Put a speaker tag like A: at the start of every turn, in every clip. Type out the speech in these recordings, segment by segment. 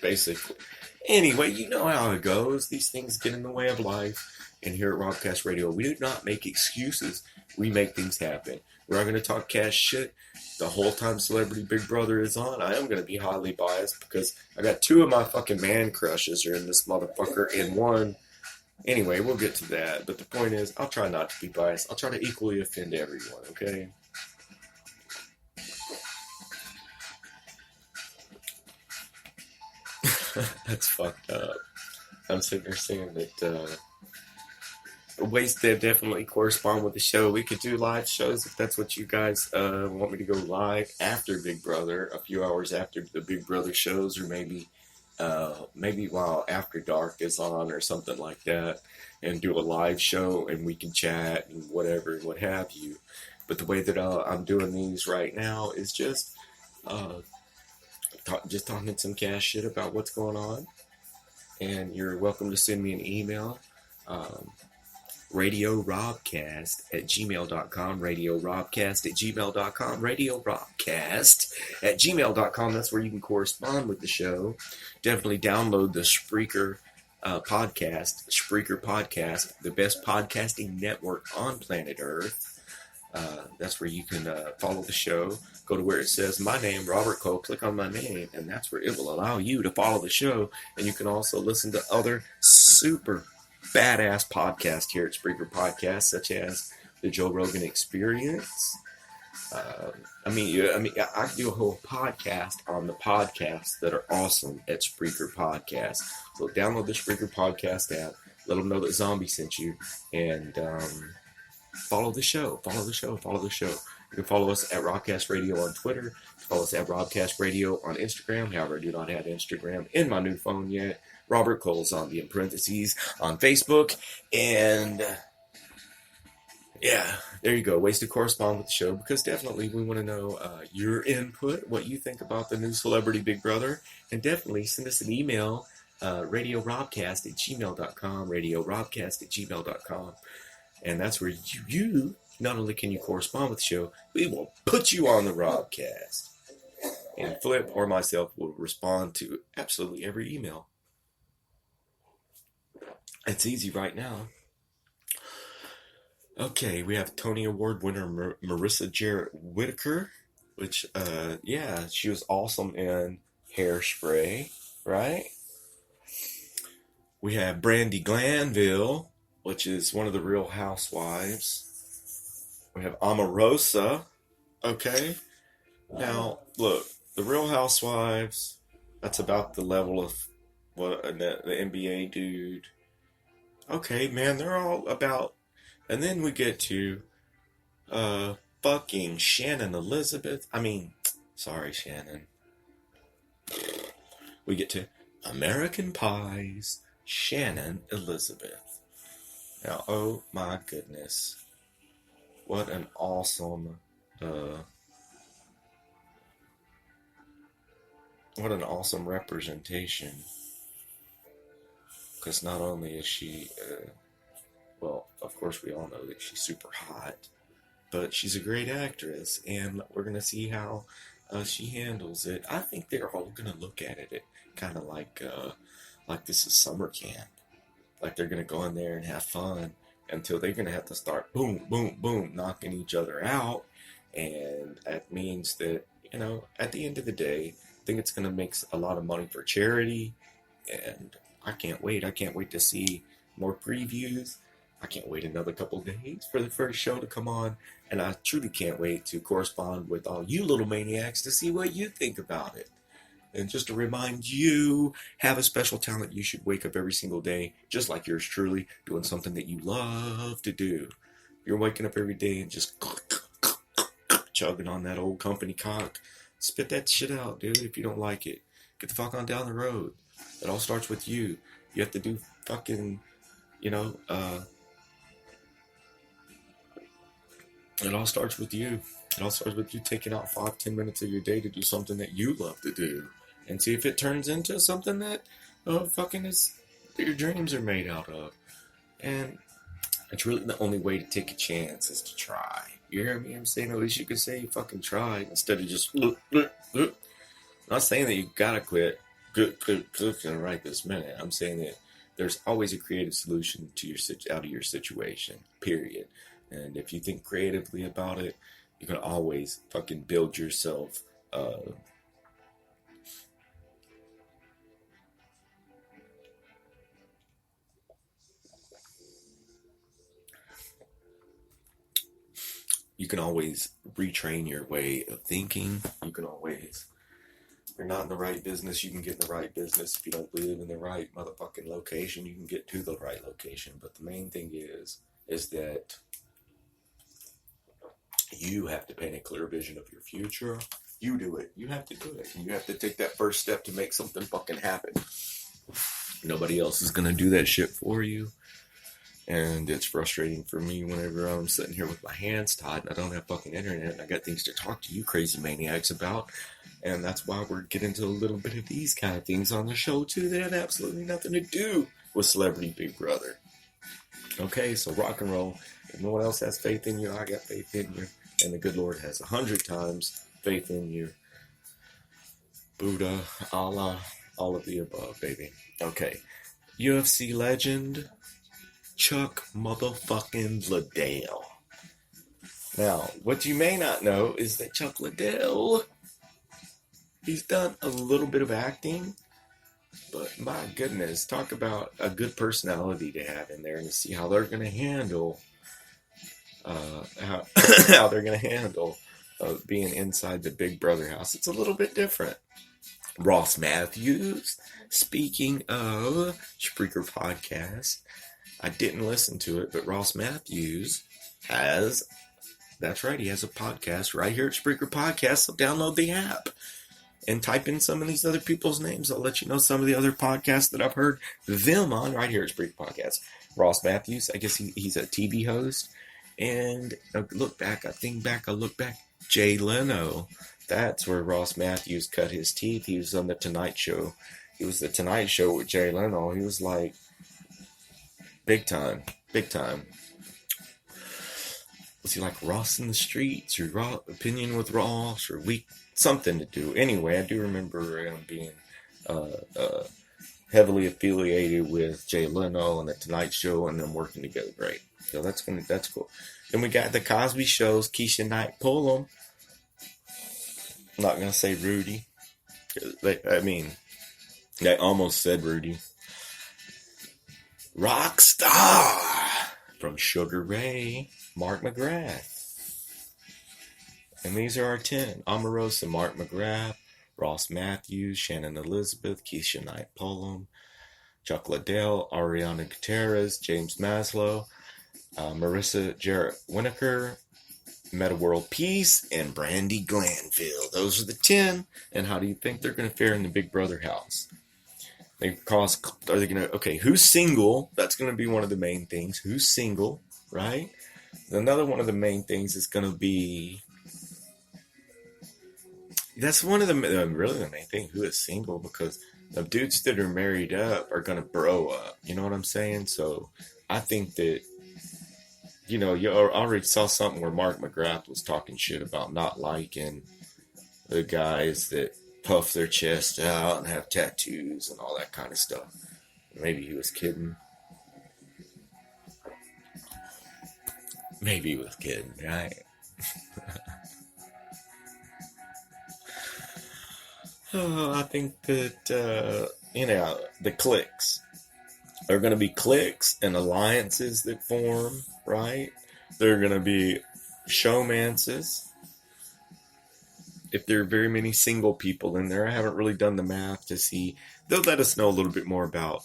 A: basically. Anyway, you know how it goes. These things get in the way of life. And here at Robcast Radio, we do not make excuses. We make things happen. We're not going to talk cash shit. The whole time Celebrity Big Brother is on, I am going to be highly biased because I got two of my fucking man crushes are in this motherfucker and one. Anyway, we'll get to that. But the point is, I'll try not to be biased. I'll try to equally offend everyone, okay? That's fucked up. I'm sitting there saying that ways that definitely correspond with the show. We could do live shows if that's what you guys want me to go live after Big Brother, a few hours after the Big Brother shows, or maybe while After Dark is on or something like that, and do a live show and we can chat and whatever and what have you. But the way that I'm doing these right now is just talking some cash shit about what's going on. And you're welcome to send me an email. RadioRobcast@gmail.com, RadioRobcast@gmail.com, RadioRobcast@gmail.com. That's where you can correspond with the show. Definitely download the Spreaker podcast, the best podcasting network on planet Earth. That's where you can follow the show. Go to where it says my name, Robert Cole, click on my name, and that's where it will allow you to follow the show. And you can also listen to other super badass podcasts here at Spreaker Podcast, such as the Joe Rogan Experience. I could do a whole podcast on the podcasts that are awesome at Spreaker Podcast. So download the Spreaker Podcast app, let them know that Zombie sent you, and follow the show. You can follow us at Robcast Radio on Twitter. Follow us at Robcast Radio on Instagram. However, I do not have Instagram in my new phone yet. Robert Cole Zombie in parentheses on Facebook. And yeah, there you go. Ways to correspond with the show, because definitely we want to know your input, what you think about the new Celebrity Big Brother. And definitely send us an email, RadioRobcast@gmail.com, RadioRobcast@gmail.com. And that's where you not only can you correspond with the show, we will put you on the Robcast. And Flip or myself will respond to absolutely every email. It's easy right now. Okay, we have Tony Award winner Marissa Jarrett Whitaker, which, she was awesome in Hairspray, right? We have Brandy Glanville, which is one of the Real Housewives. We have Omarosa, okay? Now, look, the Real Housewives, that's about the level of what the NBA dude. Okay, man, they're all about... And then we get to fucking Shannon Elizabeth. Sorry, Shannon. We get to American Pie's Shannon Elizabeth. Now, oh my goodness. What an awesome representation. Because not only is she, of course we all know that she's super hot, but she's a great actress, and we're going to see how she handles it. I think they're all going to look at it kind of like this is summer camp. Like they're going to go in there and have fun until they're going to have to start boom, boom, boom, knocking each other out. And that means that, at the end of the day, I think it's going to make a lot of money for charity. And I can't wait. I can't wait to see more previews. I can't wait another couple of days for the first show to come on. And I truly can't wait to correspond with all you little maniacs to see what you think about it. And just to remind you, have a special talent. You should wake up every single day, just like yours truly, doing something that you love to do. You're waking up every day and just chugging on that old company cock. Spit that shit out, dude, if you don't like it. Get the fuck on down the road. It all starts with you. You have to do fucking, it all starts with you. It all starts with you taking out 5-10 minutes of your day to do something that you love to do. And see if it turns into something that that your dreams are made out of. And it's really the only way to take a chance is to try. You hear me? I'm saying at least you can say you fucking tried instead of just... I'm not saying that you gotta quit. cooking right this minute. I'm saying that there's always a creative solution to your out of your situation. Period. And if you think creatively about it, you can always fucking build yourself. You can always retrain your way of thinking. You can always, if you're not in the right business, you can get in the right business. If you don't live in the right motherfucking location, you can get to the right location. But the main thing is that you have to paint a clear vision of your future. You do it. You have to do it. And you have to take that first step to make something fucking happen. Nobody else is going to do that shit for you. And it's frustrating for me whenever I'm sitting here with my hands tied and I don't have fucking internet and I got things to talk to you crazy maniacs about. And that's why we're getting to a little bit of these kind of things on the show too. They have absolutely nothing to do with Celebrity Big Brother. Okay, so rock and roll. If no one else has faith in you, I got faith in you. And the good Lord has 100 times faith in you. Buddha, Allah, all of the above, baby. Okay, UFC legend Chuck motherfucking Liddell. Now, what you may not know is that Chuck Liddell, he's done a little bit of acting, but my goodness, talk about a good personality to have in there and to see how they're going to handle how they're going to handle being inside the Big Brother house. It's a little bit different. Ross Matthews, speaking of Spreaker Podcast, I didn't listen to it, but Ross Matthews has, that's right, he has a podcast right here at Spreaker Podcast, so download the app and type in some of these other people's names. I'll let you know some of the other podcasts that I've heard them on right here at Spreaker Podcast. Ross Matthews, I guess he's a TV host. And I look back, Jay Leno, that's where Ross Matthews cut his teeth. He was on The Tonight Show. He was The Tonight Show with Jay Leno. He was like, big time. Was he like Ross in the Streets or Opinion with Ross or something to do? Anyway, I do remember him being heavily affiliated with Jay Leno and The Tonight Show and them working together great. So that's cool. Then we got the Cosby Show's Keisha Knight Pullum. I'm not gonna say Rudy. They almost said Rudy. Rockstar from Sugar Ray, Mark McGrath. And these are our 10. Omarosa, Mark McGrath, Ross Matthews, Shannon Elizabeth, Keisha Knight Pullum, Chuck Liddell, Ariana Gutierrez, James Maslow, Marissa Jarrett Winokur, Meta World Peace, and Brandy Glanville. Those are the 10. And how do you think they're going to fare in the Big Brother house? Who's single? That's going to be one of the main things. Who's single, right? Another one of the main things is going to be, that's one of the, really the main thing, who is single, because the dudes that are married up are going to bro up. You know what I'm saying? So I think that, you already saw something where Mark McGrath was talking shit about not liking the guys that puff their chest out and have tattoos and all that kind of stuff. Maybe he was kidding. Right? I think that, the cliques. There are going to be cliques and alliances that form, right? There are going to be showmances. If there are very many single people in there, I haven't really done the math to see. They'll let us know a little bit more about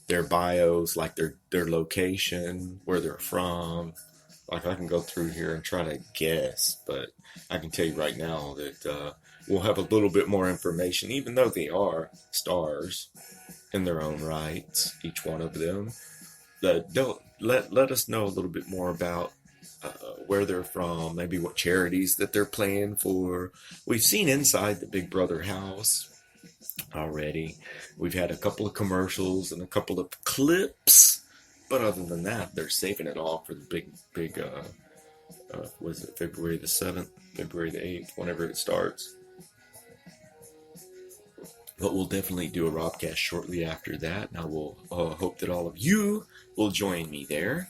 A: their bios, like their location, where they're from. Like I can go through here and try to guess, but I can tell you right now that we'll have a little bit more information, even though they are stars in their own rights, each one of them. They'll let us know a little bit more about where they're from, maybe what charities that they're playing for. We've seen inside the Big Brother house already. We've had a couple of commercials and a couple of clips, but other than that, they're saving it all for the big was it February the 7th, February the 8th, whenever it starts. But we'll definitely do a Robcast shortly after that, and I will hope that all of you will join me there.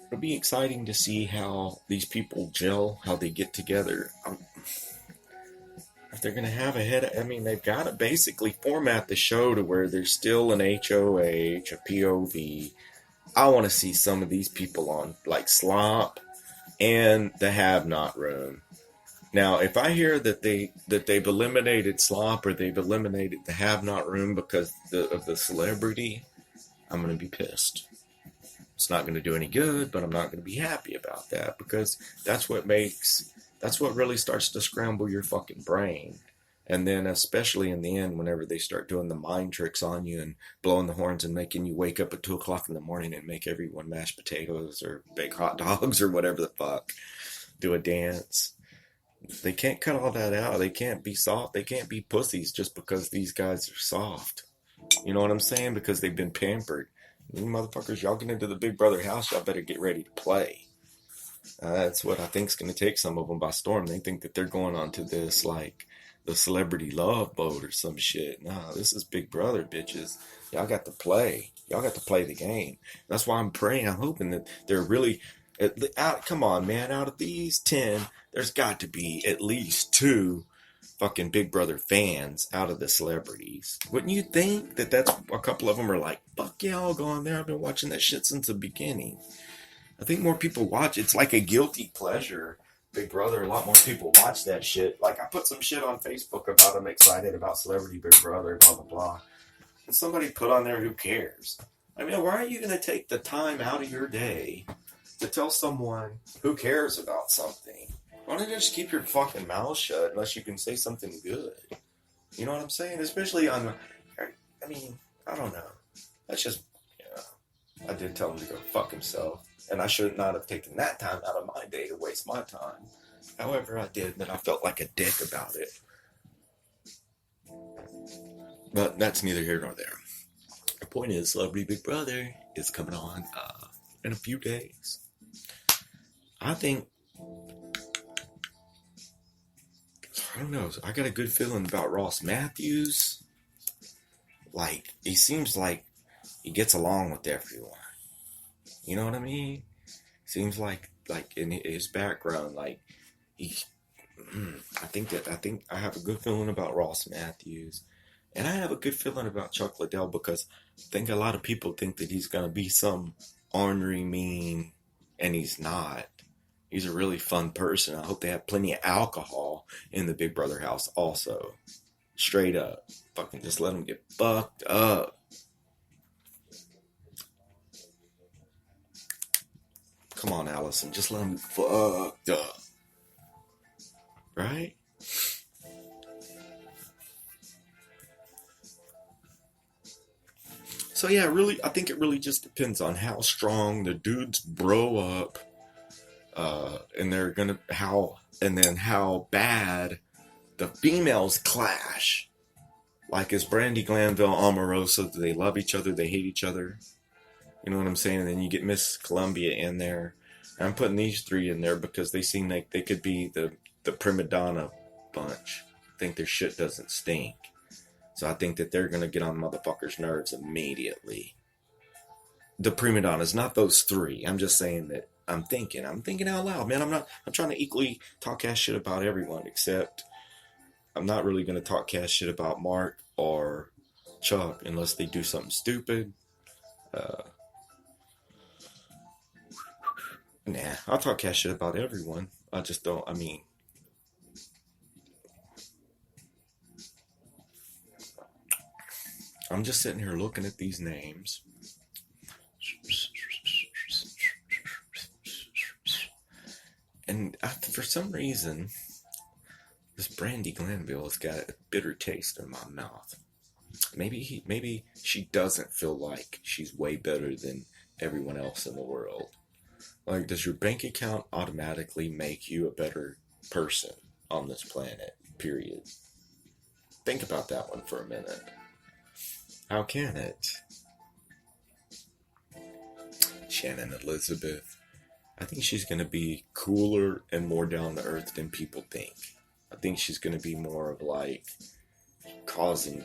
A: It'll be exciting to see how these people gel, how they get together. If they're going to have a head, I mean, they've got to basically format the show to where there's still an HOH, a POV. I want to see some of these people on, like, Slop and the Have Not Room. Now, if I hear that they've eliminated Slop or they've eliminated the Have Not Room because of the celebrity, I'm going to be pissed. It's not going to do any good, but I'm not going to be happy about that, because that's what really starts to scramble your fucking brain. And then especially in the end, whenever they start doing the mind tricks on you and blowing the horns and making you wake up at 2 o'clock in the morning and make everyone mashed potatoes or bake hot dogs or whatever the fuck, do a dance. They can't cut all that out. They can't be soft. They can't be pussies just because these guys are soft. You know what I'm saying? Because they've been pampered. You motherfuckers, y'all get into the Big Brother house, y'all better get ready to play. That's what I think is going to take some of them by storm. They think that they're going on to this, like, the celebrity love boat or some shit. Nah, this is Big Brother, bitches. Y'all got to play. Y'all got to play the game. That's why I'm praying. I'm hoping that they're really... come on, man. Out of these 10, there's got to be at least 2 fucking Big Brother fans out of the celebrities. Wouldn't you think that that's a couple of them are like, fuck yeah, I'll go on there. I've been watching that shit since the beginning. I think more people watch. It's like a guilty pleasure. Big Brother, a lot more people watch that shit. Like, I put some shit on Facebook about I'm excited about Celebrity Big Brother, blah, blah, blah. And somebody put on there, who cares? I mean, why are you going to take the time out of your day to tell someone who cares about something? Why don't you just keep your fucking mouth shut unless you can say something good? You know what I'm saying? Especially on, I mean, I don't know. That's just, I did tell him to go fuck himself. And I should not have taken that time out of my day to waste my time. However, I did, and I felt like a dick about it. But that's neither here nor there. The point is, Celebrity Big Brother is coming on in a few days. I think, I don't know, I got a good feeling about Ross Matthews. Like, he seems like he gets along with everyone. You know what I mean? Seems like in his background, like, I think I have a good feeling about Ross Matthews. And I have a good feeling about Chuck Liddell, because I think a lot of people think that he's going to be some ornery, mean, and he's not. He's a really fun person. I hope they have plenty of alcohol in the Big Brother house also. Straight up. Fucking just let them get fucked up. Come on, Allison. Just let them get fucked up. Right? So yeah, really, I think it really just depends on how strong the dudes bro up, and how bad the females clash. Like, is Brandy Glanville, Omarosa, do they love each other? They hate each other? You know what I'm saying? And then you get Miss Columbia in there. And I'm putting these 3 in there because they seem like they could be the prima donna bunch. I think their shit doesn't stink. So I think that they're going to get on motherfuckers' nerves immediately. The prima donnas, not those 3. I'm just saying that I'm thinking out loud, man. I'm trying to equally talk ass shit about everyone, except I'm not really going to talk ass shit about Mark or Chuck unless they do something stupid. Nah, I'll talk ass shit about everyone. I just don't, I'm just sitting here looking at these names. And for some reason, this Brandy Glanville has got a bitter taste in my mouth. Maybe she doesn't feel like she's way better than everyone else in the world. Like, does your bank account automatically make you a better person on this planet? Period. Think about that one for a minute. How can it? Shannon Elizabeth. I think she's going to be cooler and more down to earth than people think. I think she's going to be more of like causing